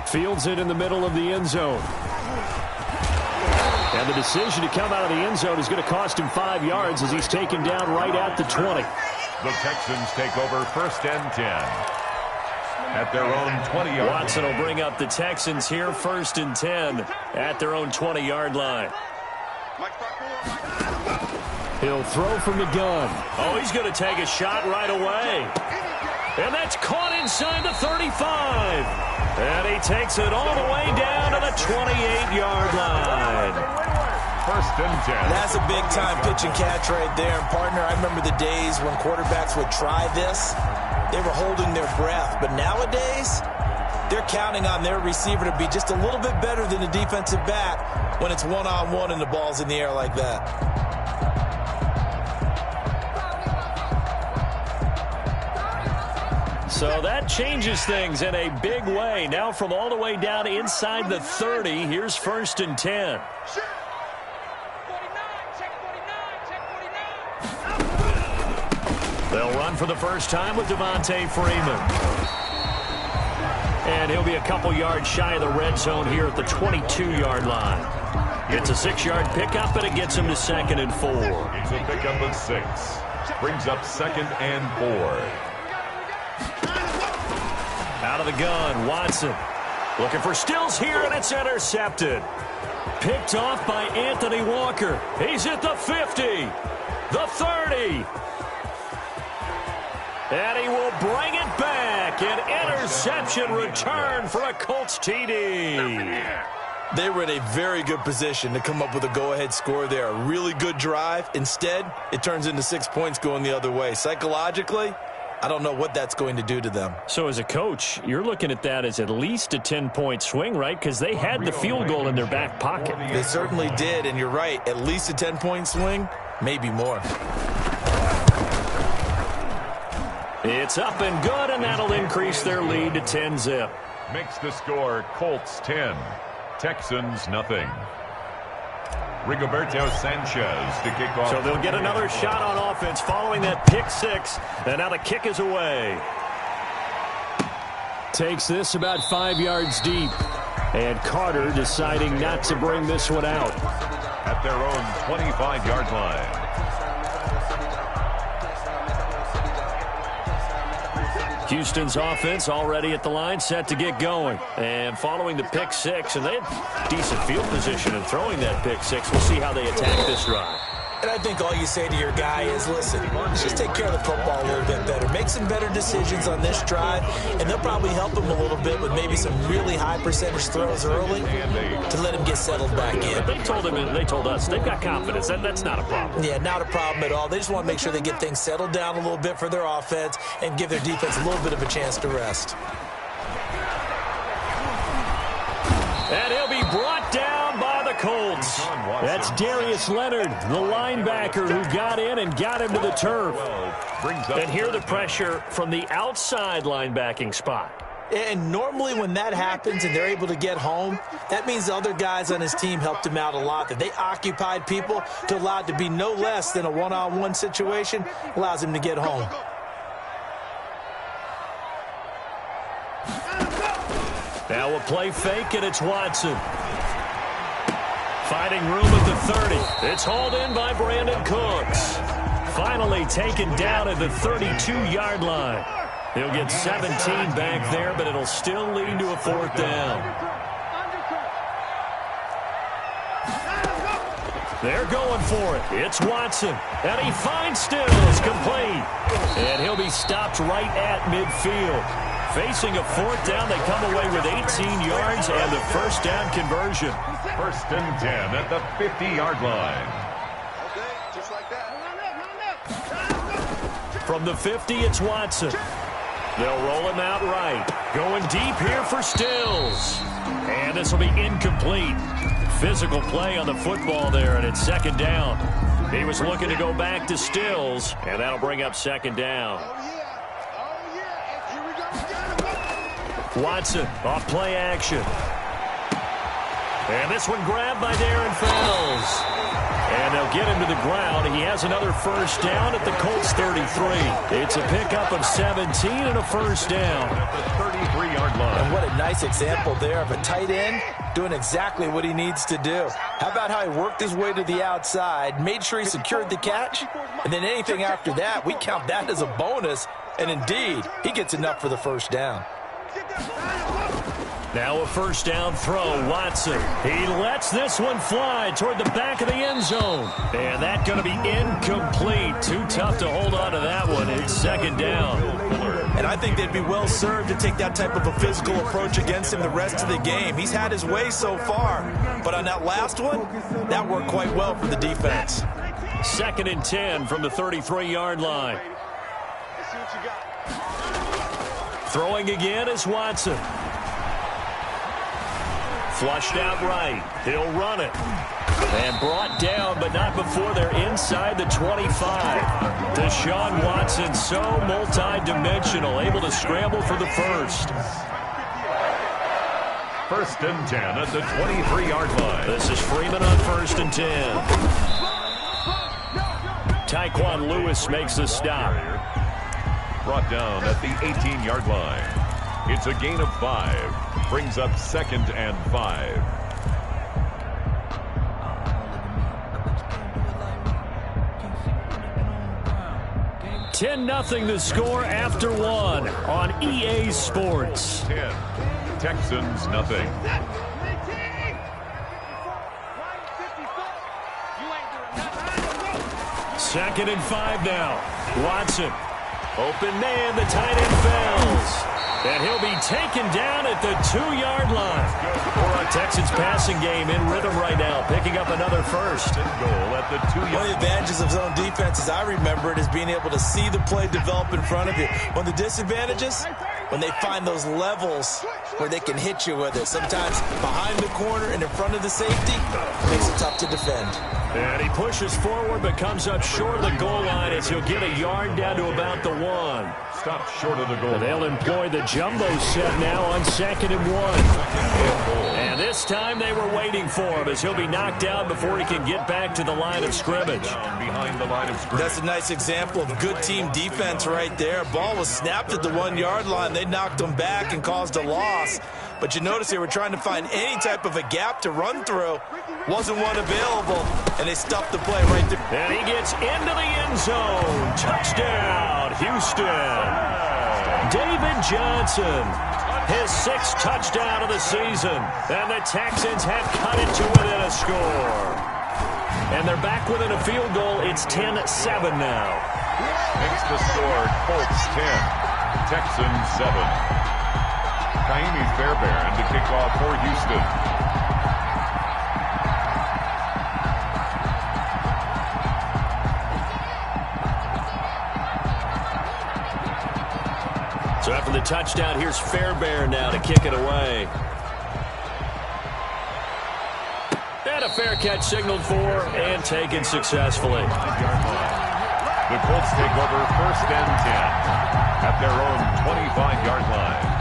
Fields it in the middle of the end zone. And the decision to come out of the end zone is going to cost him 5 yards as he's taken down right at the 20. The Texans take over 1st and 10 at their own 20-yard line. Watson will bring up the Texans here 1st and 10 at their own 20-yard line. He'll throw from the gun. Oh, he's going to take a shot right away. And that's caught inside the 35. And he takes it all the way down to the 28-yard line. 1st and 10. That's a big-time pitch and catch right there. And, partner, I remember the days when quarterbacks would try this. They were holding their breath. But nowadays, they're counting on their receiver to be just a little bit better than the defensive back when it's one-on-one and the ball's in the air like that. So that changes things in a big way. Now from all the way down inside the 30, here's 1st and 10. They'll run for the first time with Devontae Freeman. And he'll be a couple yards shy of the red zone here at the 22-yard line. It's a 6-yard pickup, and it gets him to 2nd and 4. It's a pickup of 6. Brings up 2nd and 4. Out of the gun, Watson. Looking for Stills here, and it's intercepted. Picked off by Anthony Walker. He's at the 50, the 30. And he will bring it back. An interception return for a Colts TD. They were in a very good position to come up with a go-ahead score there. A really good drive. Instead, it turns into 6 points going the other way. Psychologically, I don't know what that's going to do to them. So as a coach, you're looking at that as at least a 10-point swing, right? Because they had the field goal in their back pocket. They certainly did, and you're right. At least a 10-point swing, maybe more. It's up and good, and that'll increase their lead to 10-zip. Makes the score Colts 10, Texans nothing. Rigoberto Sanchez to kick off. So they'll get another shot on offense following that pick 6, and now the kick is away. Takes this about 5 yards deep, and Carter deciding not to bring this one out. At their own 25-yard line. Houston's offense already at the line, set to get going. And following the pick 6, and they had decent field position in throwing that pick 6. We'll see how they attack this drive. And I think all you say to your guy is, listen, just take care of the football a little bit better. Make some better decisions on this drive, and they'll probably help him a little bit with maybe some really high percentage throws early to let him get settled back in. They told him, and they told us, they've got confidence. That's not a problem. Yeah, not a problem at all. They just want to make sure they get things settled down a little bit for their offense and give their defense a little bit of a chance to rest. And he'll be brought down by the Colts. That's Darius Leonard, the linebacker who got in and got him to the turf. And here the pressure from the outside linebacking spot. And normally when that happens and they're able to get home, that means the other guys on his team helped him out a lot. That they occupied people to allow it to be no less than a one-on-one situation allows him to get home. Now a play fake, and it's Watson. Finding room at the 30. It's hauled in by Brandon Cooks. Finally taken down at the 32-yard line. He'll get 17 back there, but it'll still lead to a 4th down. They're going for it. It's Watson. And he finds Stills complete. And he'll be stopped right at midfield. Facing a 4th down, they come away with 18 yards and the 1st down conversion. 1st and 10 at the 50-yard line. From the 50, it's Watson. They'll roll him out right. Going deep here for Stills. And this will be incomplete. Physical play on the football there, and it's 2nd down. He was looking to go back to Stills, and that'll bring up 2nd down. Watson off play action. And this one grabbed by Darren Fells. And they'll get him to the ground. He has another first down at the Colts 33. It's a pickup of 17 and a first down. At the 33-yard line. And what a nice example there of a tight end doing exactly what he needs to do. How about how he worked his way to the outside, made sure he secured the catch, and then anything after that, we count that as a bonus. And indeed, he gets enough for the first down. Now a first down throw, Watson. He lets this one fly toward the back of the end zone. And that's going to be incomplete. Too tough to hold on to that one. It's second down. And I think they'd be well served to take that type of a physical approach against him the rest of the game. He's had his way so far. But on that last one, that worked quite well for the defense. Second and 10 from the 33-yard line. Throwing again is Watson. Flushed out right. He'll run it. And brought down, but not before they're inside the 25. Deshaun Watson, so multi-dimensional, able to scramble for the first. First and 10 at the 23-yard line. This is Freeman on first and 10. Tyquan Lewis makes the stop. Brought down at the 18-yard line. It's a gain of 5. Brings up second and 5. $10-0 the score after one on EA Sports. 10. Texans nothing. Second and 5 now. Watson. Open man, the tight end Fells. And he'll be taken down at the 2-yard line. For a Texans passing game in rhythm right now, picking up another first. And goal at the 2-yard line. One of the advantages of zone defense, as I remember it, is being able to see the play develop in front of you. One of the disadvantages, when they find those levels where they can hit you with it. Sometimes behind the corner and in front of the safety, makes it tough to defend. And he pushes forward but comes up short of the goal line as he'll get a yard down to about the 1. Stopped short of the goal. And they'll employ the jumbo set now on second and 1. And this time they were waiting for him as he'll be knocked down before he can get back to the line of scrimmage. Behind the line of scrimmage. That's a nice example of good team defense right there. Ball was snapped at the 1-yard line. They knocked him back and caused a loss. But you notice they were trying to find any type of a gap to run through. Wasn't one available, and they stuffed the play right there. And he gets into the end zone. Touchdown, Houston. David Johnson, his 6th touchdown of the season. And the Texans have cut it to within a score. And they're back within a field goal. It's 10-7 now. Makes the score Colts 10, Texans 7. Kaimi Fairbairn to kick off for Houston. So after the touchdown, here's Fairbairn now to kick it away. And a fair catch signaled for and taken successfully. The Colts take over first and 10 at their own 25-yard line.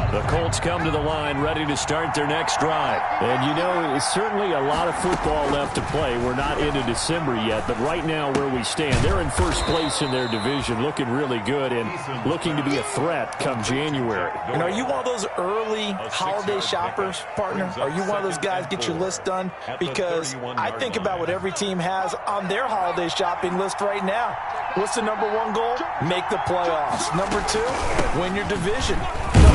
The Colts come to the line ready to start their next drive. And you know, it's certainly a lot of football left to play. We're not into December yet, but right now where we stand, they're in first place in their division, looking really good and looking to be a threat come January. And are you one of those early holiday shoppers, partner? Are you one of those guys get your list done? Because I think about what every team has on their holiday shopping list right now. What's the number 1 goal? Make the playoffs. Number 2, win your division.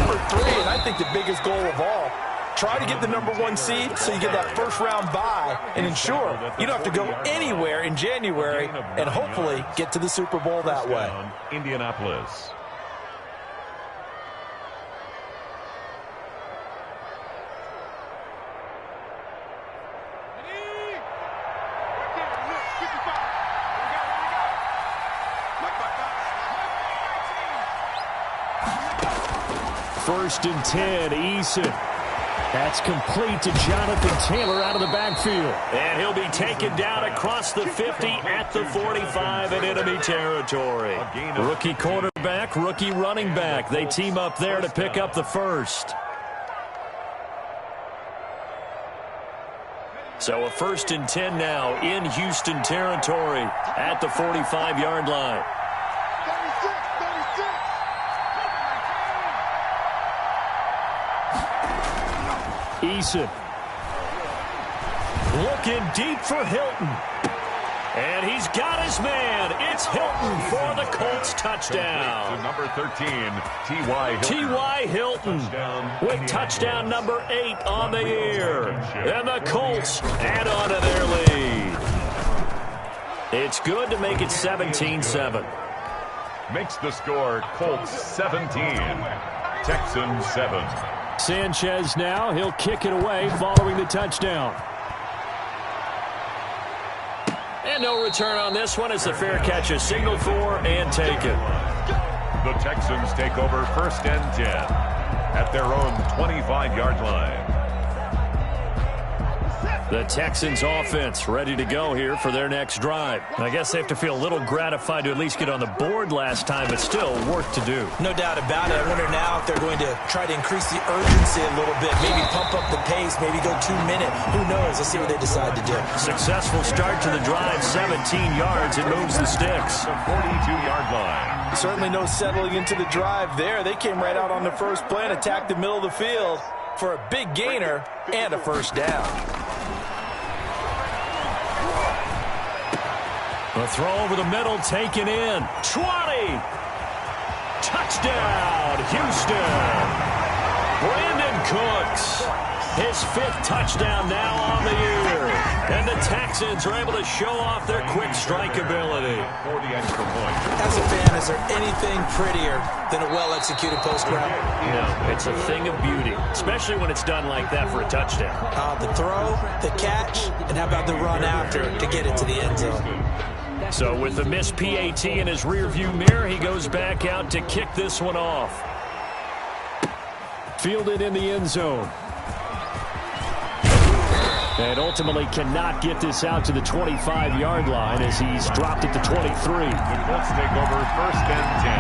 Number 3, and I think the biggest goal of all, try to get the number 1 seed so you get that first-round bye and ensure you don't have to go anywhere in January and hopefully get to the Super Bowl that way. Indianapolis. First and 10, Eason. That's complete to Jonathan Taylor out of the backfield. And he'll be taken down across the 50 at the 45 in enemy territory. Rookie quarterback, rookie running back. They team up there to pick up the first. So a 1st and 10 now in Houston territory at the 45-yard line. Eason looking deep for Hilton. And he's got his man. It's Hilton for the Colts touchdown. To number 13, T.Y. Hilton. T.Y. Hilton with touchdown number 8 on the year. And the Colts add on to their lead. It's good to make it 17-7. Makes the score Colts 17, Texans 7. Sanchez now. He'll kick it away following the touchdown. And no return on this one as the fair catch is signaled for and taken. The Texans take over 1st and 10 at their own 25-yard line. The Texans offense ready to go here for their next drive. I guess they have to feel a little gratified to at least get on the board last time, but still work to do. No doubt about it. I wonder now if they're going to try to increase the urgency a little bit, maybe pump up the pace, maybe go 2-minute. Who knows? Let's see what they decide to do. Successful start to the drive, 17 yards. It moves the sticks. The 42-yard line. Certainly no settling into the drive there. They came right out on the first play and attacked the middle of the field for a big gainer and a first down. A throw over the middle, taken in. 20. Touchdown, Houston. Brandon Cooks, his 5th touchdown now on the year. And the Texans are able to show off their quick strike ability. For the extra point. As a fan, is there anything prettier than a well-executed post route? No, it's a thing of beauty, especially when it's done like that for a touchdown. The throw, the catch, and how about the run after to get it to the end zone? So with the missed PAT in his rearview mirror, he goes back out to kick this one off. Fielded in the end zone. And ultimately cannot get this out to the 25-yard line as he's dropped it to 23. The Colts take over 1st and 10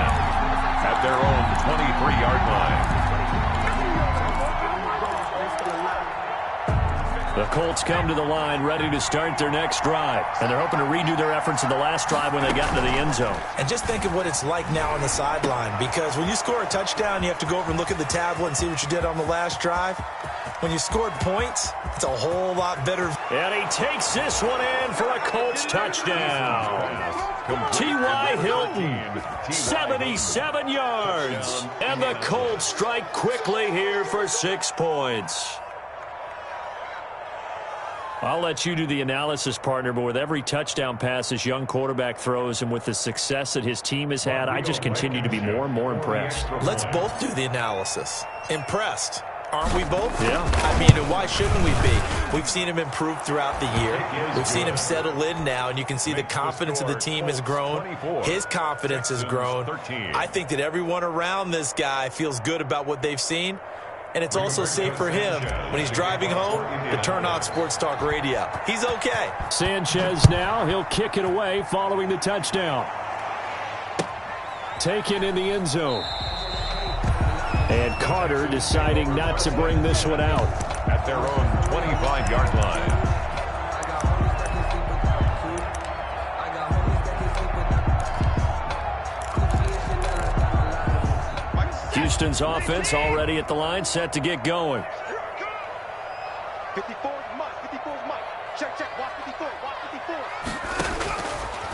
at their own 23-yard line. The Colts come to the line ready to start their next drive. And they're hoping to redo their efforts in the last drive when they got into the end zone. And just think of what it's like now on the sideline. Because when you score a touchdown, you have to go over and look at the tablet and see what you did on the last drive. When you scored points, it's a whole lot better. And he takes this one in for a Colts touchdown. T.Y. Hilton, 77 yards. And the Colts strike quickly here for 6 points. I'll let you do the analysis, partner, but with every touchdown pass this young quarterback throws and with the success that his team has had, I just continue to be more and more impressed. Let's both do the analysis. Impressed. Aren't we both? Yeah. I mean, and why shouldn't we be? We've seen him improve throughout the year. We've seen him settle in now, and you can see the confidence of the team has grown. His confidence has grown. I think that everyone around this guy feels good about what they've seen. And it's also safe for him when he's driving home to turn on Sports Talk Radio. He's okay. Sanchez now. He'll kick it away following the touchdown. Taken in the end zone. And Carter deciding not to bring this one out. At their own 25-yard line. Houston's offense already at the line, set to get going. 54 is Mike. 54 is Mike. Check, check. Watch 54. Watch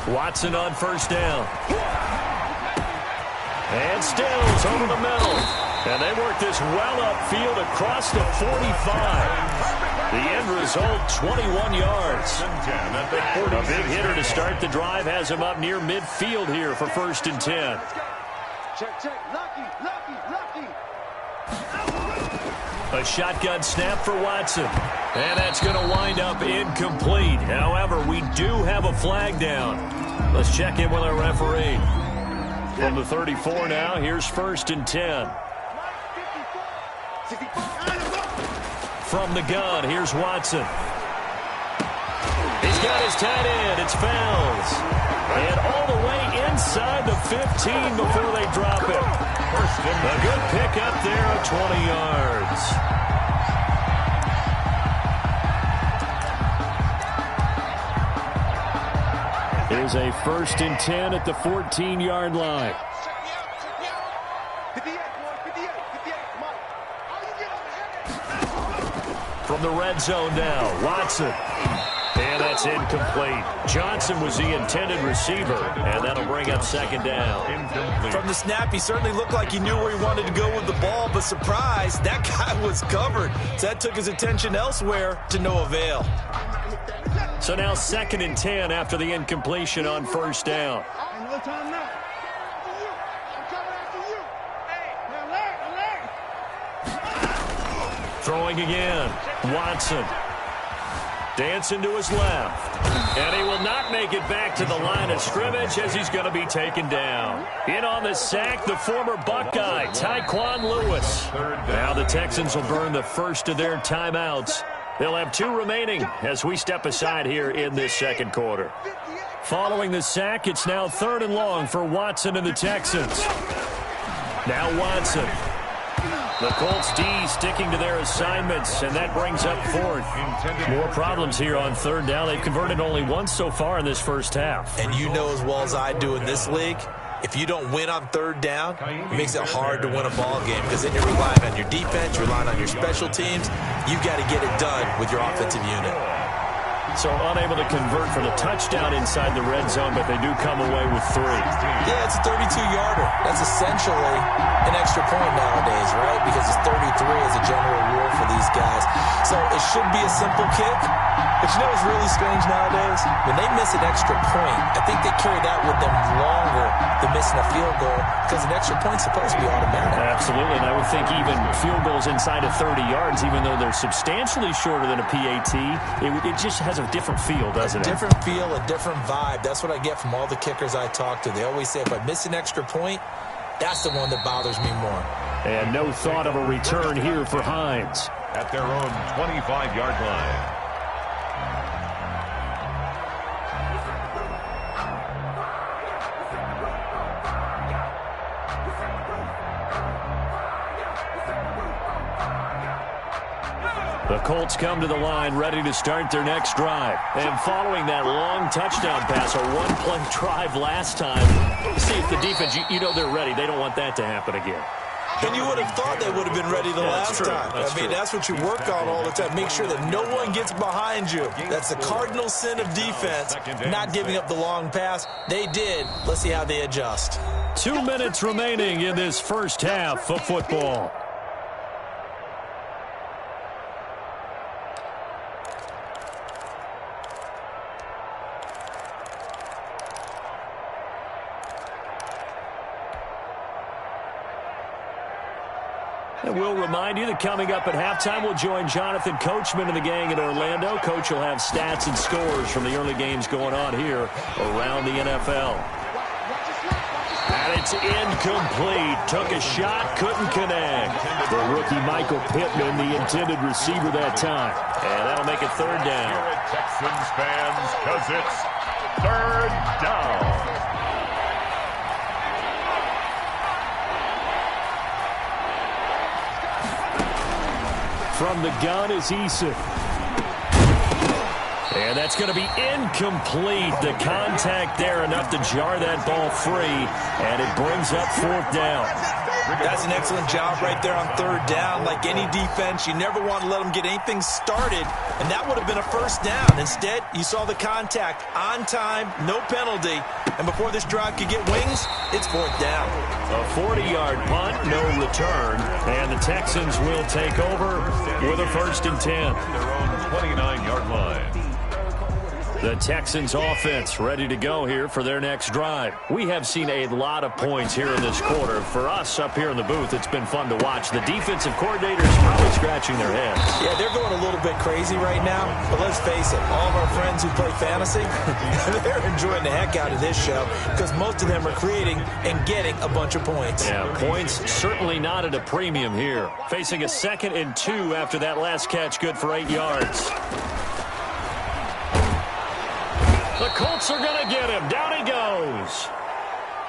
54. Watson on first down. And Stills over the middle. And they work this well upfield across the 45. The end result, 21 yards. A big hitter to start the drive has him up near midfield here for 1st and 10. Check, check. Lucky, lucky, lucky. A shotgun snap for Watson. And that's going to wind up incomplete. However, we do have a flag down. Let's check in with our referee. From the 34 now, here's 1st and 10. From the gun, here's Watson. He's got his tight end. It's Fells. And all the way inside the 15 before they drop it. A good pick up there of 20 yards. Here's a 1st and 10 at the 14-yard line. From the red zone now, Watson. And that's incomplete. Johnson was the intended receiver, and that'll bring up 2nd down. Incomplete. From the snap, he certainly looked like he knew where he wanted to go with the ball, but surprise, that guy was covered. So that took his attention elsewhere to no avail. So now 2nd and 10 after the incompletion on 1st down. Throwing again, Watson. Dancing to his left. And he will not make it back to the line of scrimmage as he's going to be taken down. In on the sack, the former Buckeye, Tyquan Lewis. Now the Texans will burn the first of their timeouts. They'll have 2 remaining as we step aside here in this 2nd quarter. Following the sack, it's now 3rd and long for Watson and the Texans. Now Watson. The Colts D sticking to their assignments, and that brings up 4th. More problems here on 3rd down. They've converted only once so far in this first half. And you know as well as I do in this league, if you don't win on 3rd down, it makes it hard to win a ball game because then you're relying on your defense, you're relying on your special teams. You got to get it done with your offensive unit. So unable to convert for the touchdown inside the red zone, but they do come away with 3. Yeah, it's a 32-yarder. That's essentially an extra point nowadays, right? Because it's 33 as a general rule for these guys. So it should be a simple kick. But you know what's really strange nowadays? When they miss an extra point, I think they carry that with them longer than missing a field goal because an extra point's supposed to be automatic. Absolutely, and I would think even field goals inside of 30 yards, even though they're substantially shorter than a PAT, it just has a different feel, doesn't it? A different feel, a different vibe. That's what I get from all the kickers I talk to. They always say if I miss an extra point, that's the one that bothers me more. And no thought of a return here for Hines. At their own 25-yard line. The Colts come to the line ready to start their next drive. And following that long touchdown pass, a one-play drive last time, see if the defense, you know they're ready. They don't want that to happen again. And you would have thought they would have been ready the last time. That's what you work on all the time. Make sure that no one gets behind you. That's the cardinal sin of defense, not giving up the long pass. They did. Let's see how they adjust. 2 minutes remaining in this first half of football. And we'll remind you that coming up at halftime, we'll join Jonathan Coachman and the gang in Orlando. Coach will have stats and scores from the early games going on here around the NFL. And it's incomplete. Took a shot, couldn't connect. The rookie Michael Pittman, the intended receiver that time. And that'll make it 3rd down. Here at Texans fans, because it's 3rd down. From the gun is Eason. And that's going to be incomplete. The contact there enough to jar that ball free. And it brings up 4th down. That's an excellent job right there on 3rd down. Like any defense, you never want to let them get anything started. And that would have been a 1st down. Instead, you saw the contact on time, no penalty. And before this drive could get wings, it's 4th down. A 40-yard punt, no return. And the Texans will take over with a 1st and 10. Their own 29-yard line. The Texans offense ready to go here for their next drive. We have seen a lot of points here in this quarter. For us up here in the booth, it's been fun to watch. The defensive coordinators probably scratching their heads. Yeah, they're going a little bit crazy right now, but let's face it, all of our friends who play fantasy, they're enjoying the heck out of this show because most of them are creating and getting a bunch of points. Yeah, points certainly not at a premium here. Facing a 2nd and 2 after that last catch, good for 8 yards. The Colts are going to get him. Down he goes.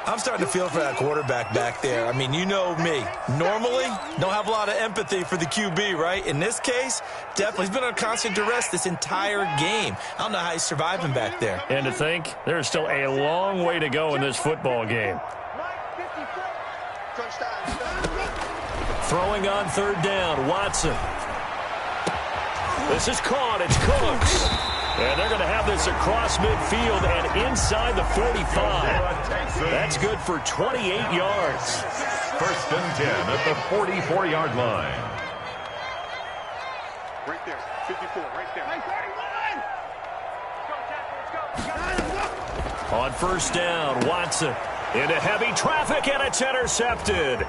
I'm starting to feel for that quarterback back there. I mean, you know me. Normally, don't have a lot of empathy for the QB, right? In this case, definitely. He's been on constant duress this entire game. I don't know how he's surviving back there. And to think, there's still a long way to go in this football game. Throwing on 3rd down, Watson. This is caught. It's Cooks. And they're going to have this across midfield and inside the 45. That's good for 28 yards. 1st and 10 at the 44-yard line. Right there, 54, right there. On 1st down, Watson into heavy traffic, and it's intercepted.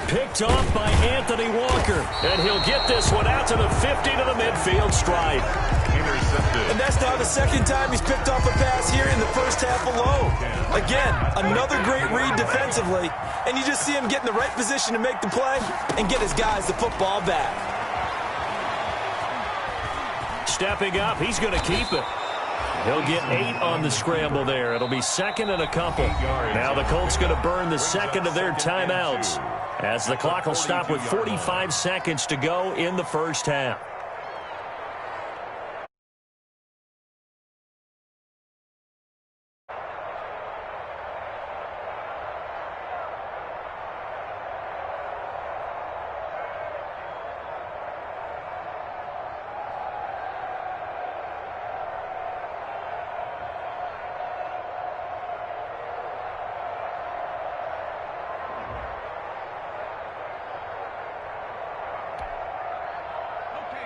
Picked off by Anthony Walker. And he'll get this one out to the 50 to the midfield stripe. Intercepted. And that's now the 2nd time he's picked off a pass here in the first half alone. Again, another great read defensively. And you just see him get in the right position to make the play and get his guys the football back. Stepping up, he's going to keep it. He'll get 8 on the scramble there. It'll be 2nd and a couple. Now the Colts going to burn the 2nd of their timeouts as the clock will stop with 45 seconds to go in the first half.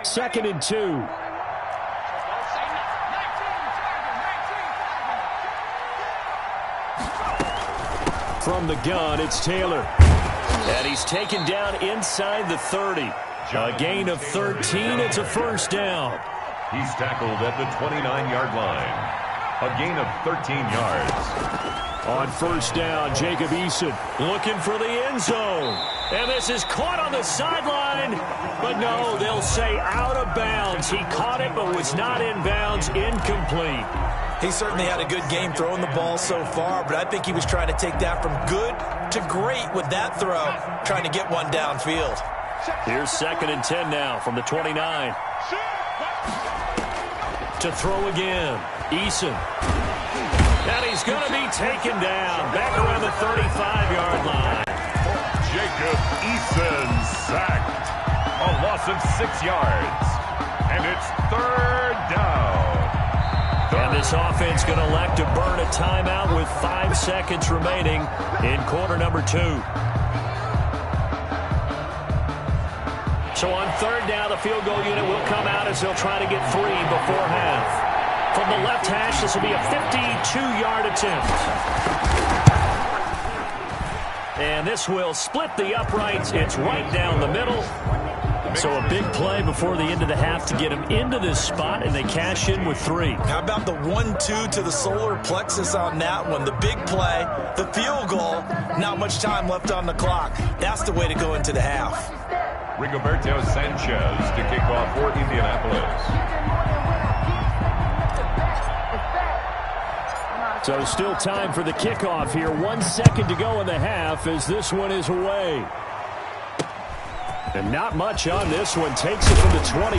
Second and 2. From the gun, it's Taylor. And he's taken down inside the 30. A gain of 13. It's a 1st down. He's tackled at the 29-yard line. A gain of 13 yards. On 1st down, Jacob Eason looking for the end zone. And this is caught on the sideline. But no, they'll say out of bounds. He caught it but was not in bounds. Incomplete. He certainly had a good game throwing the ball so far, but I think he was trying to take that from good to great with that throw, trying to get one downfield. Here's 2nd and 10 now from the 29. To throw again, Eason. And he's going to be taken down back around the 35-yard line. Jacob Eason sacked. A loss of 6 yards. And it's 3rd down. And this offense going to elect to burn a timeout with 5 seconds remaining in quarter number 2. So on 3rd down, the field goal unit will come out as they'll try to get 3 before half. From the left hash, this will be a 52-yard attempt. And this will split the uprights. It's right down the middle. So a big play before the end of the half to get him into this spot, and they cash in with 3. How about the 1-2 to the solar plexus on that one? The big play, the field goal, not much time left on the clock. That's the way to go into the half. Rigoberto Sanchez to kick off for Indianapolis. So still time for the kickoff here. 1 second to go in the half as this one is away. And not much on this one. Takes it from the 21.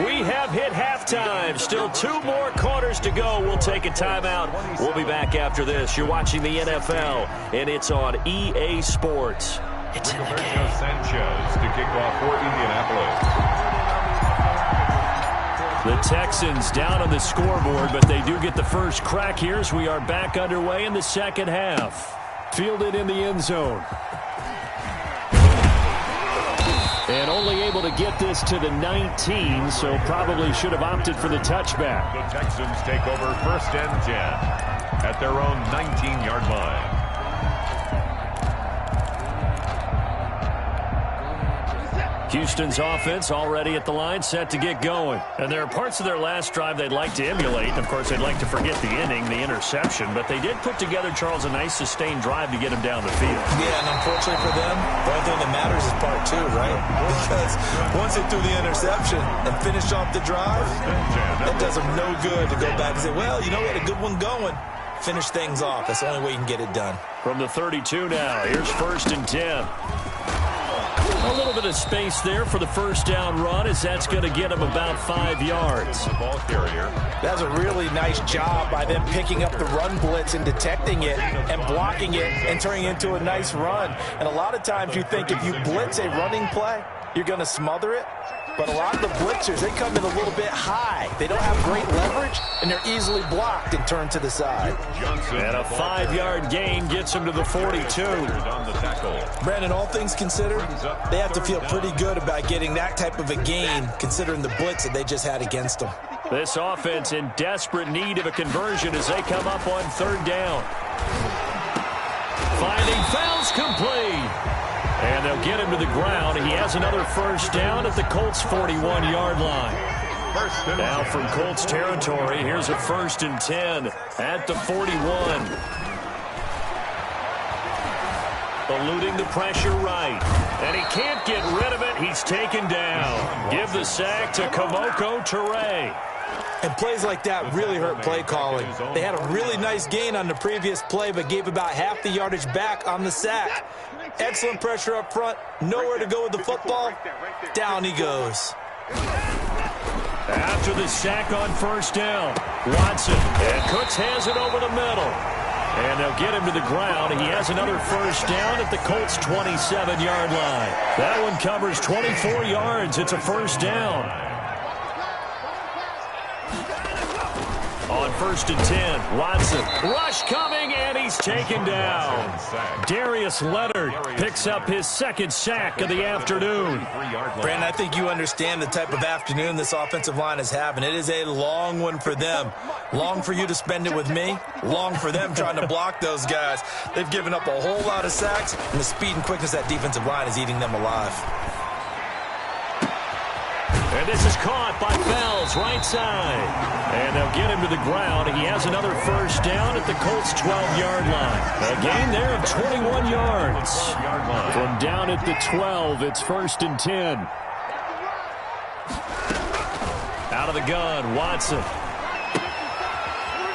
We have hit halftime. Still 2 more quarters to go. We'll take a timeout. We'll be back after this. You're watching the NFL, and it's on EA Sports. It's in the game. Sanchez to kick off for Indianapolis. The Texans down on the scoreboard, but they do get the first crack here as we are back underway in the second half. Fielded in the end zone. And only able to to get this to the 19, so probably should have opted for the touchback. The Texans take over 1st and 10 at their own 19-yard line. Houston's offense already at the line, set to get going. And there are parts of their last drive they'd like to emulate. And, of course, they'd like to forget the inning, the interception. But they did put together, Charles, a nice sustained drive to get him down the field. Yeah, and unfortunately for them, the only thing that matters is part 2, right? Because once they threw the interception and finished off the drive, that does them no good to go back and say, well, you know, we had a good one going. Finish things off. That's the only way you can get it done. From the 32 now, here's 1st and 10. A little bit of space there for the first down run, as that's going to get him about 5 yards. The ball carrier. That's a really nice job by them picking up the run blitz and detecting it and blocking it and turning it into a nice run. And a lot of times you think if you blitz a running play, you're going to smother it. But a lot of the blitzers, they come in a little bit high. They don't have great leverage, and they're easily blocked and turned to the side. And a 5-yard gain gets him to the 42. Brandon, all things considered, they have to feel pretty good about getting that type of a gain, considering the blitz that they just had against them. This offense in desperate need of a conversion as they come up on 3rd down. Finding fouls complete. And they'll get him to the ground. He has another first down at the Colts' 41-yard line. Now from Colts territory, here's a 1st and 10 at the 41. Eluding the pressure right. And he can't get rid of it. He's taken down. Give the sack to Kamoko Toure. And plays like that really hurt play calling. They had a really nice gain on the previous play, but gave about half the yardage back on the sack. Excellent pressure up front. Nowhere to go with the football. Down he goes. After the sack on 1st down, Watson. And Cooks has it over the middle. And they'll get him to the ground. He has another first down at the Colts' 27-yard line. That one covers 24 yards. It's a first down. On 1st and 10, Watson. Rush coming, and he's taken down. Darius Leonard picks up his 2nd sack of the afternoon. Brandon, I think you understand the type of afternoon this offensive line is having. It is a long one for them. Long for you to spend it with me. Long for them trying to block those guys. They've given up a whole lot of sacks, and the speed and quickness of that defensive line is eating them alive. And this is caught by Fells, right side. And they'll get him to the ground. He has another first down at the Colts' 12-yard line. A gain there of 21 yards. From down at the 12, it's 1st and 10. Out of the gun, Watson.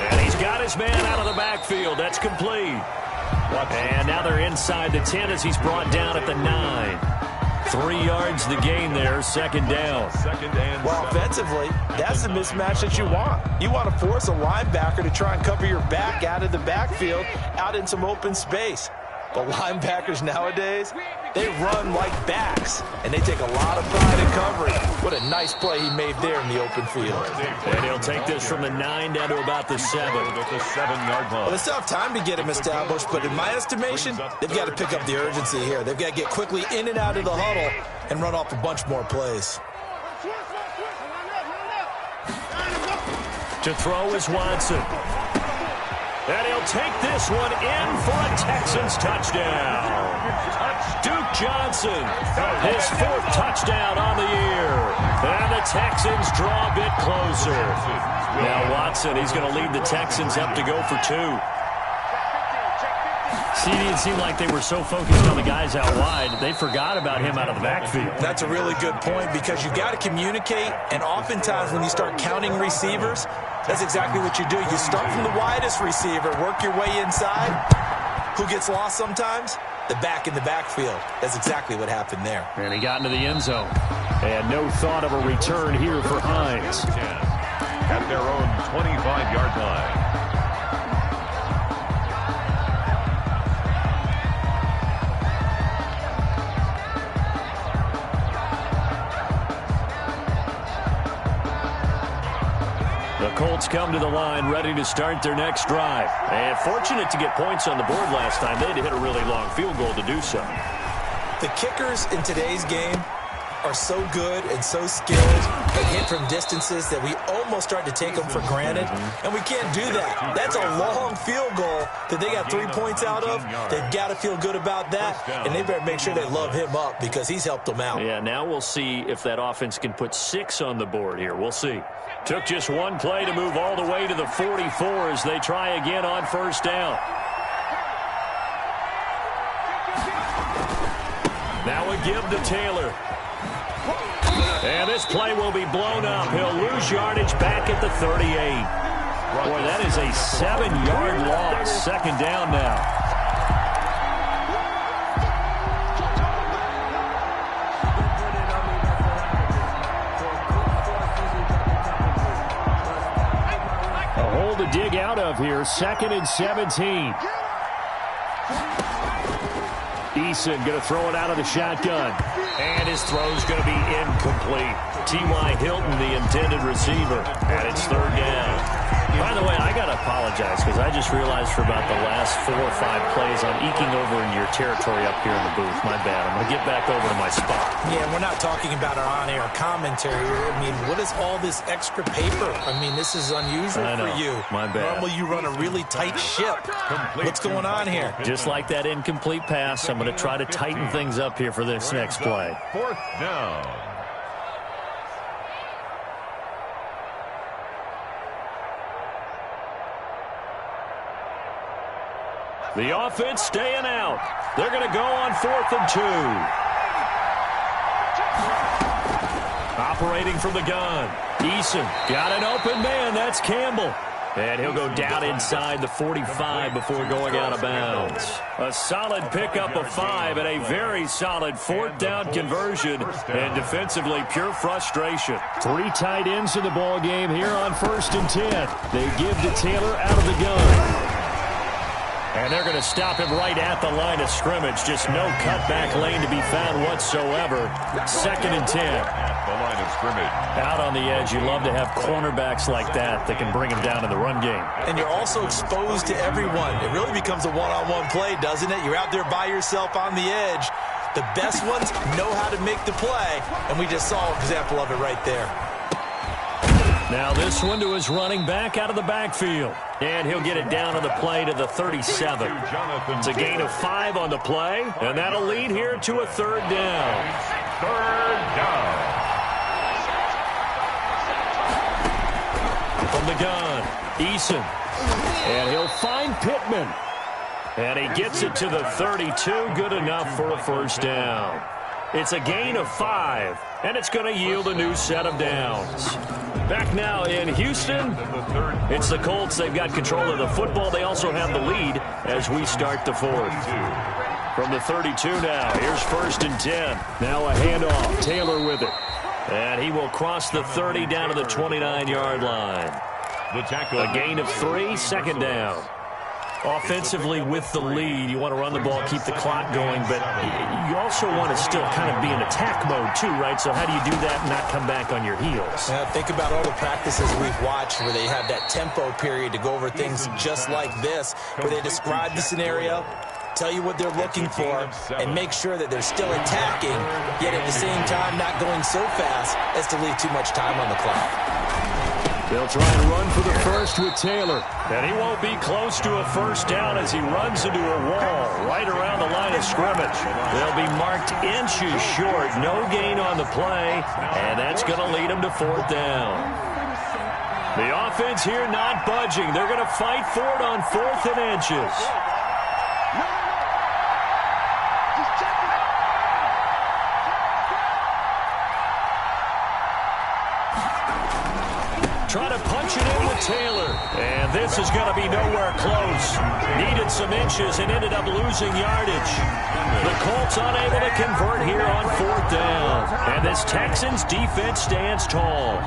And he's got his man out of the backfield. That's complete. And now they're inside the 10 as he's brought down at the 9. 3 yards the gain there, 2nd down. Well, offensively, that's the mismatch that you want. You want to force a linebacker to try and cover your back out of the backfield, out in some open space. But linebackers nowadays, they run like backs, and they take a lot of pride in covering. What a nice play he made there in the open field. And he'll take this from the 9 down to about the 7. At the 7-yard line. Well, they still have time to get him established, but in my estimation, they've got to pick up the urgency here. They've got to get quickly in and out of the huddle and run off a bunch more plays. To throw is Watson. And he'll take this one in for a Texans touchdown. Duke Johnson, his 4th touchdown on the year. And the Texans draw a bit closer. Now Watson, he's going to lead the Texans up to go for 2. See, it didn't seem like they were so focused on the guys out wide, they forgot about him out of the backfield. That's a really good point because you've got to communicate, and oftentimes when you start counting receivers, that's exactly what you do. You start from the widest receiver, work your way inside. Who gets lost sometimes? The back in the backfield. That's exactly what happened there. And he got into the end zone. And no thought of a return here for Hines. At their own 25-yard line. The Colts come to the line ready to start their next drive. And fortunate to get points on the board last time. They had to hit a really long field goal to do so. The kickers in today's game, are so good and so skilled and hit from distances that we almost start to take them for granted, and we can't do that. That's a long field goal that they got 3 points out of. They've got to feel good about that, and they better make sure they love him up because he's helped them out. Yeah, now we'll see if that offense can put 6 on the board here. We'll see. Took just one play to move all the way to the 44 as they try again on first down. Now a give to Taylor. And this play will be blown up. He'll lose yardage back at the 38. Boy, that is a 7-yard loss. Second down now. To dig out of here, 2nd and 17. Eason going to throw it out of the shotgun. And his throw's going to be incomplete. T.Y. Hilton, the intended receiver. And it's 3rd down. By the way, I got to apologize because I just realized for about the last 4 or 5 plays I'm eking over in your territory up here in the booth. My bad. I'm going to get back over to my spot. Yeah, we're not talking about our on-air commentary. I mean, what is all this extra paper? I mean, this is unusual for you. My bad. Normally you run a really tight ship. What's going on here? Just like that incomplete pass, I'm going to try to tighten things up here for this next play. 4th down. The offense staying out. They're going to go on 4th and 2. Operating from the gun. Eason got an open man. That's Campbell. And he'll go down inside the 45 before going out of bounds. A solid pickup of 5 and a very solid 4th down conversion. And defensively, pure frustration. 3 tight ends in the ball game here on 1st and 10. They give to Taylor out of the gun. And they're going to stop him right at the line of scrimmage. Just no cutback lane to be found whatsoever. 2nd and 10. At the line of scrimmage. Out on the edge, you love to have cornerbacks like that that can bring him down in the run game. And you're also exposed to everyone. It really becomes a one-on-one play, doesn't it? You're out there by yourself on the edge. The best ones know how to make the play, and we just saw an example of it right there. Now this one to his running back out of the backfield. And he'll get it down on the play to the 37. It's a gain of 5 on the play, and that'll lead here to a 3rd down. 3rd down. From the gun, Eason. And he'll find Pittman. And he gets it to the 32. Good enough for a 1st down. It's a gain of 5, and it's going to yield a new set of downs. Back now in Houston, it's the Colts. They've got control of the football. They also have the lead as we start the 4th. From the 32 now, here's 1st and 10. Now a handoff, Taylor with it. And he will cross the 30 down to the 29-yard line. A gain of 3, 2nd down. Offensively with the lead, you want to run the ball, keep the clock going, but you also want to still kind of be in attack mode too, right? So how do you do that and not come back on your heels? Think about all the practices we've watched where they have that tempo period to go over things just like this, where they describe the scenario, tell you what they're looking for, and make sure that they're still attacking, yet at the same time not going so fast as to leave too much time on the clock. They'll try and run for the 1st with Taylor. And he won't be close to a 1st down as he runs into a wall right around the line of scrimmage. They'll be marked inches short. No gain on the play. And that's going to lead them to 4th down. The offense here not budging. They're going to fight for it on 4th and inches. Try to punch it in with Taylor. And this is going to be nowhere close. Needed some inches and ended up losing yardage. The Colts unable to convert here on 4th down. And this Texans defense stands tall.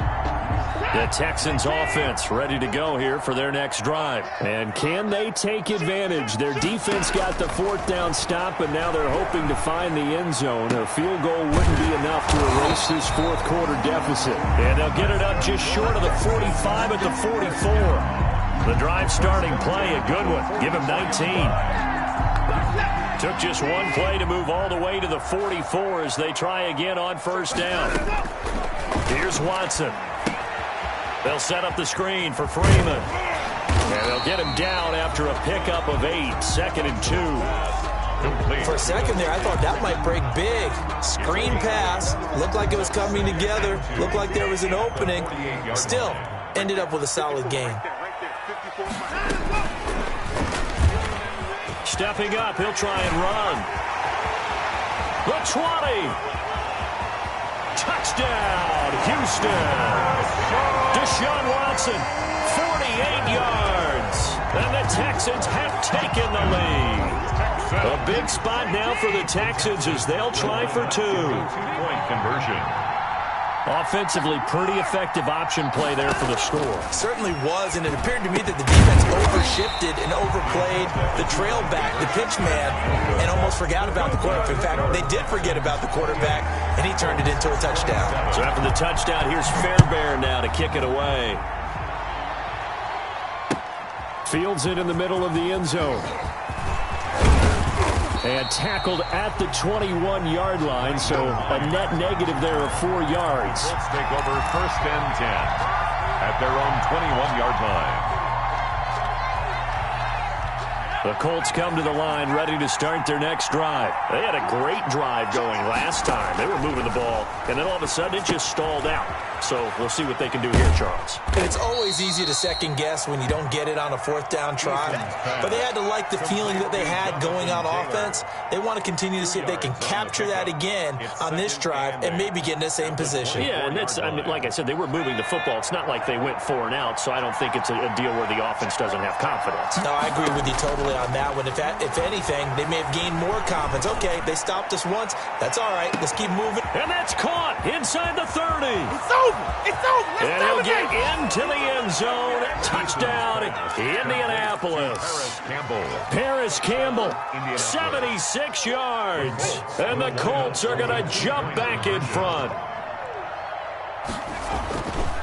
The Texans offense ready to go here for their next drive. And can they take advantage? Their defense got the 4th down stop, and now they're hoping to find the end zone. A field goal wouldn't be enough to erase this 4th quarter deficit. And they'll get it up just short of the 45 at the 44. The drive starting play, a good one. Give him 19. Took just one play to move all the way to the 44 as they try again on first down. Here's Watson. They'll set up the screen for Freeman. And they'll get him down after a pickup of 8, 2nd and 2. For a second there, I thought that might break big. Screen pass. Looked like it was coming together. Looked like there was an opening. Still, ended up with a solid game. Stepping up, he'll try and run. The 20. Touchdown, Houston. Deshaun Watson, 48 yards. And the Texans have taken the lead. A big spot now for the Texans as they'll try for 2. Two-point conversion. Offensively, pretty effective option play there for the score. Certainly was, and it appeared to me that the defense overshifted and overplayed the trail back, the pitch man, and almost forgot about the quarterback. In fact, they did forget about the quarterback, and he turned it into a touchdown. So after the touchdown, here's Fairbairn now to kick it away. Fields it in the middle of the end zone. And tackled at the 21-yard line, so a net negative there of 4 yards. Colts take over 1st and 10 at their own 21-yard line. The Colts come to the line ready to start their next drive. They had a great drive going last time. They were moving the ball, and then all of a sudden it just stalled out. So we'll see what they can do here, Charles. And it's always easy to second guess when you don't get it on a 4th down try. But they had to like the feeling that they had going on offense. They want to continue to see if they can capture that again on this drive and maybe get in the same position. Yeah, and that's, I mean, like I said, they were moving the football. It's not like they went 4 and out, so I don't think it's a deal where the offense doesn't have confidence. No, I agree with you totally on that one. If anything, they may have gained more confidence. Okay, they stopped us once. That's all right. Let's keep moving. And that's caught inside the 30. It's over. It's over. Let's And he'll get into the end zone. Touchdown, Indianapolis. Paris Campbell, 76 yards. And the Colts are going to jump back in front.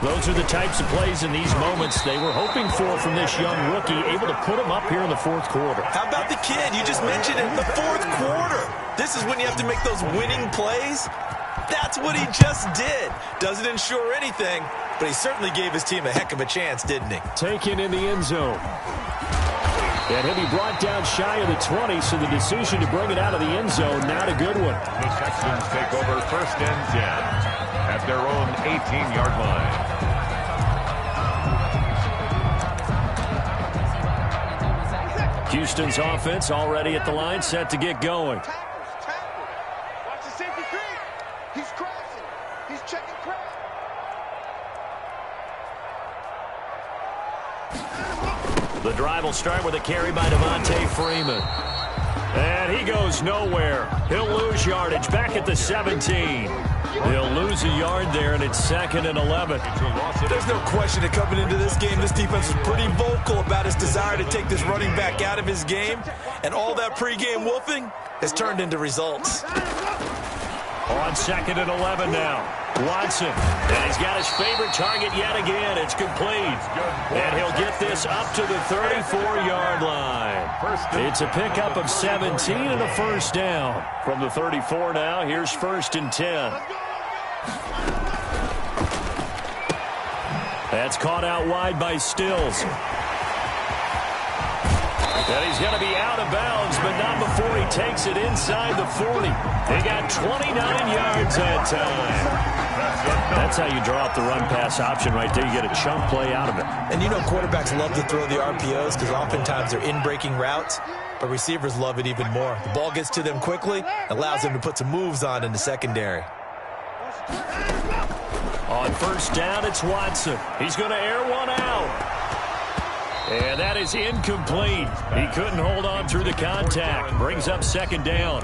Those are the types of plays in these moments they were hoping for from this young rookie, able to put him up here in the 4th quarter. How about the kid? You just mentioned it, the 4th quarter. This is when you have to make those winning plays. That's what he just did. Doesn't ensure anything, but he certainly gave his team a heck of a chance, didn't he? Taken in the end zone. And he'll be brought down shy of the 20, so the decision to bring it out of the end zone, not a good one. The Texans take over 1st and 10 at their own 18-yard line. Houston's offense already at the line, set to get going. Watch the safety creep. He's crossing. He's checking crowd. The drive will start with a carry by Devontae Freeman. And he goes nowhere. He'll lose yardage back at the 17. He'll lose a yard there, and it's 2nd and 11. There's no question that coming into this game, this defense was pretty vocal about his desire to take this running back out of his game. And all that pregame wolfing has turned into results. On 2nd and 11 now. Watson, and he's got his favorite target yet again. It's complete. And he'll get this up to the 34-yard line. It's a pickup of 17 and a 1st down. From the 34 now, here's 1st and 10. That's caught out wide by Stills. And he's going to be out of bounds, but not before he takes it inside the 40. He got 29 yards that time. That's how you draw up the run-pass option right there. You get a chunk play out of it. And you know quarterbacks love to throw the RPOs because oftentimes they're in-breaking routes, but receivers love it even more. The ball gets to them quickly, allows them to put some moves on in the secondary. On 1st down, it's Watson. He's going to air one out. And that is incomplete. He couldn't hold on through the contact. Brings up 2nd down.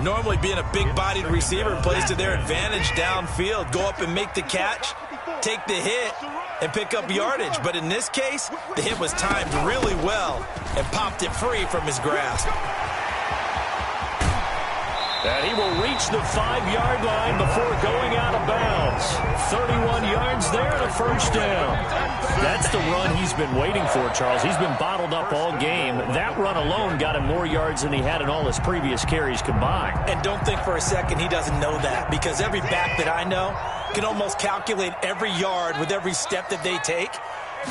Normally being a big-bodied receiver plays to their advantage downfield. Go up and make the catch, take the hit, and pick up yardage. But in this case, the hit was timed really well and popped it free from his grasp. And he will reach the 5-yard line before going out of bounds. 31 yards there and a first down. That's the run he's been waiting for, Charles. He's been bottled up all game. That run alone got him more yards than he had in all his previous carries combined. And don't think for a second he doesn't know that, because every back that I know can almost calculate every yard with every step that they take.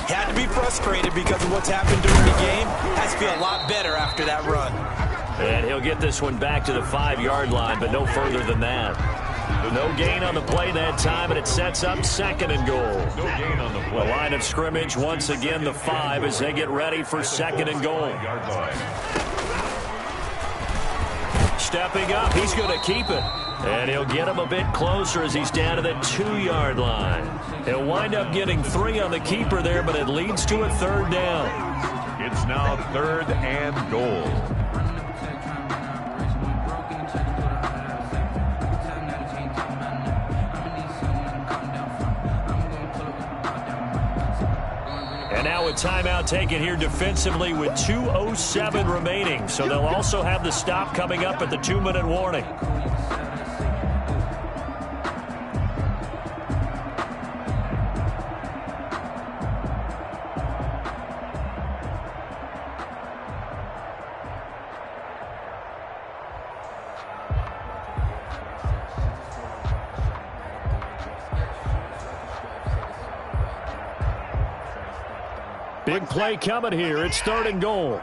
Had to be frustrated because of what's happened during the game. Has to feel a lot better after that run. And he'll get this one back to the 5-yard line, but no further than that. No gain on the play that time, and it sets up 2nd and goal. No gain on the play. The line of scrimmage, once again, the 5 as they get ready for 2nd and goal. Stepping up, he's going to keep it. And he'll get him a bit closer as he's down to the 2-yard line. He'll wind up getting 3 on the keeper there, but it leads to a 3rd down. It's now 3rd and goal. And now a timeout taken here defensively with 2:07 remaining. So they'll also have the stop coming up at the 2-minute warning. Big play coming here. It's 3rd and goal.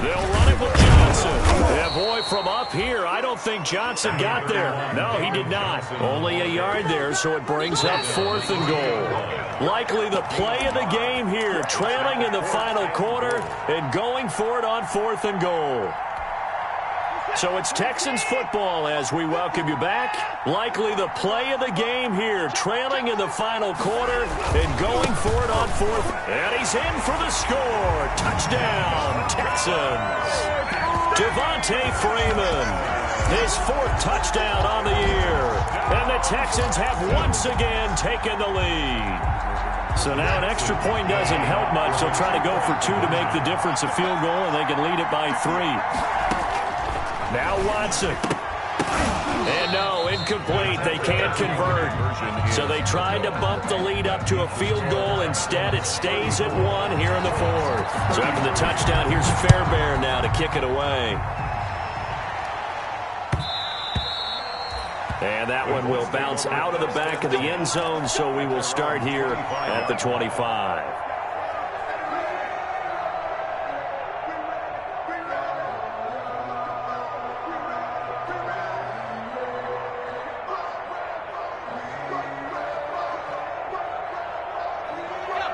They'll run it with Johnson. Yeah, boy, from up here, I don't think Johnson got there. No, he did not. Only a yard there, so it brings up 4th and goal. Likely the play of the game here, trailing in the final quarter and going for it on 4th and goal. So it's Texans football as we welcome you back. Likely the play of the game here, trailing in the final quarter and going for it on 4th. And he's in for the score. Touchdown, Texans. Devontae Freeman, his 4th touchdown on the year. And the Texans have once again taken the lead. So now an extra point doesn't help much. They'll try to go for 2 to make the difference a field goal, and they can lead it by 3. Now Watson. And no, incomplete. They can't convert. So they tried to bump the lead up to a field goal. Instead, it stays at 1 here in the 4th. So after the touchdown, here's Fairbairn now to kick it away. And that one will bounce out of the back of the end zone, so we will start here at the 25.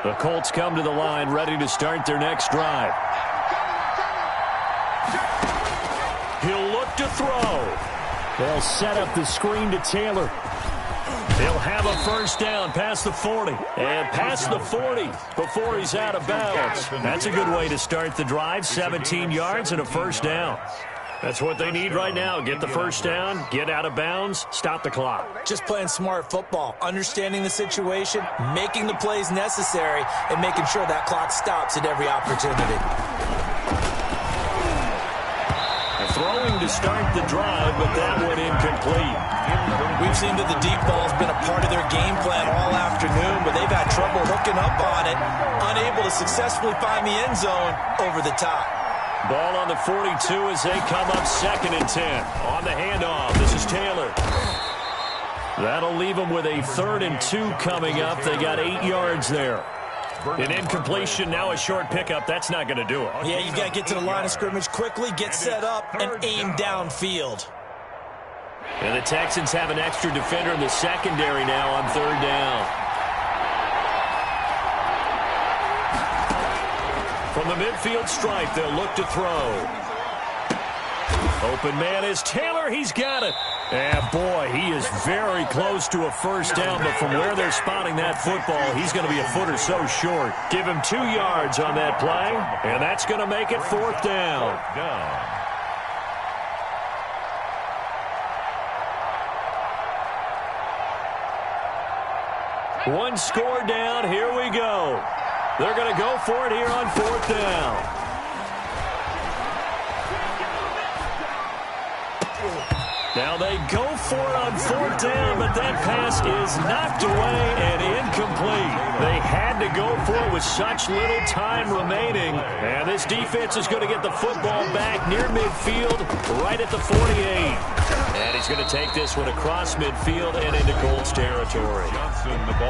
The Colts come to the line, ready to start their next drive. He'll look to throw. They'll set up the screen to Taylor. He'll have a first down past the 40. And past the 40 before he's out of bounds. That's a good way to start the drive. 17 yards and a first down. That's what they need right now. Get the first down, get out of bounds, stop the clock. Just playing smart football, understanding the situation, making the plays necessary, and making sure that clock stops at every opportunity. Throwing to start the drive, but that one incomplete. We've seen that the deep ball's been a part of their game plan all afternoon, but they've had trouble hooking up on it, unable to successfully find the end zone over the top. Ball on the 42 as they come up 2nd and 10. On the handoff, this is Taylor. That'll leave them with a 3rd and 2 coming up. They got 8 yards there. An incompletion, now a short pickup. That's not going to do it. Yeah, you've got to get to the line of scrimmage quickly, get set up, and aim downfield. And the Texans have an extra defender in the secondary now on 3rd down. From the midfield stripe, they'll look to throw. Open man is Taylor. He's got it. And, boy, he is very close to a first down, but from where they're spotting that football, he's going to be a foot or so short. Give him 2 yards on that play, and that's going to make it 4th down. One score down. Here we go. They're going to go for it here on 4th down. Now they go for it on 4th down, but that pass is knocked away and incomplete. They had to go for it with such little time remaining. And this defense is going to get the football back near midfield, right at the 48. And he's going to take this one across midfield and into Colts territory.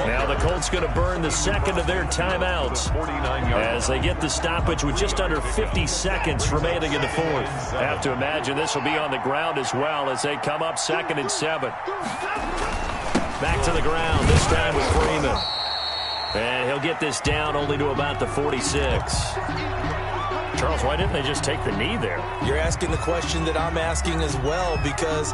Now the Colts going to burn the second of their timeouts as they get the stoppage with just under 50 seconds remaining in the 4th. Have to imagine this will be on the ground as well as they come up 2nd and 7. Back to the ground, this time with Freeman. And he'll get this down only to about the 46. Charles, why didn't they just take the knee there? You're asking the question that I'm asking as well, because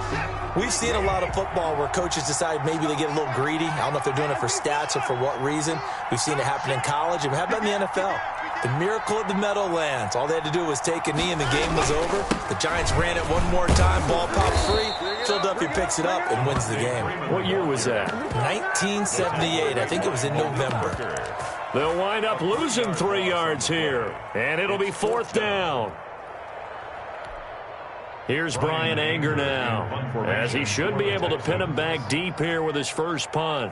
we've seen a lot of football where coaches decide maybe they get a little greedy. I don't know if they're doing it for stats or for what reason. We've seen it happen in college, and how about in the NFL? The miracle of the Meadowlands. All they had to do was take a knee and the game was over. The Giants ran it one more time. Ball popped free. Philadelphia picks it up and wins the game. What year was that? 1978. I think it was in November. They'll wind up losing 3 yards here. And it'll be 4th down. Here's Brian Anger now, as he should be able to pin him back deep here with his first punt.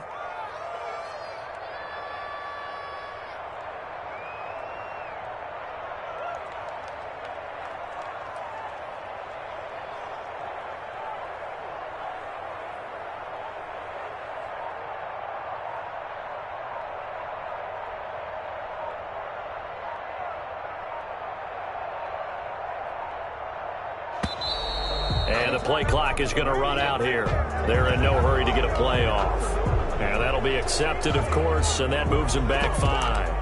And the play clock is going to run out here. They're in no hurry to get a play off. And that'll be accepted, of course, and that moves them back 5.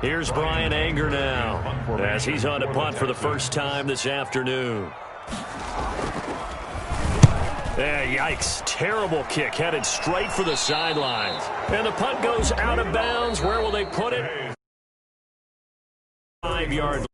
Here's Brian Anger now, as he's on to punt for the first time this afternoon. Yikes. Terrible kick headed straight for the sidelines. And the punt goes out of bounds. Where will they put it? 5 yards.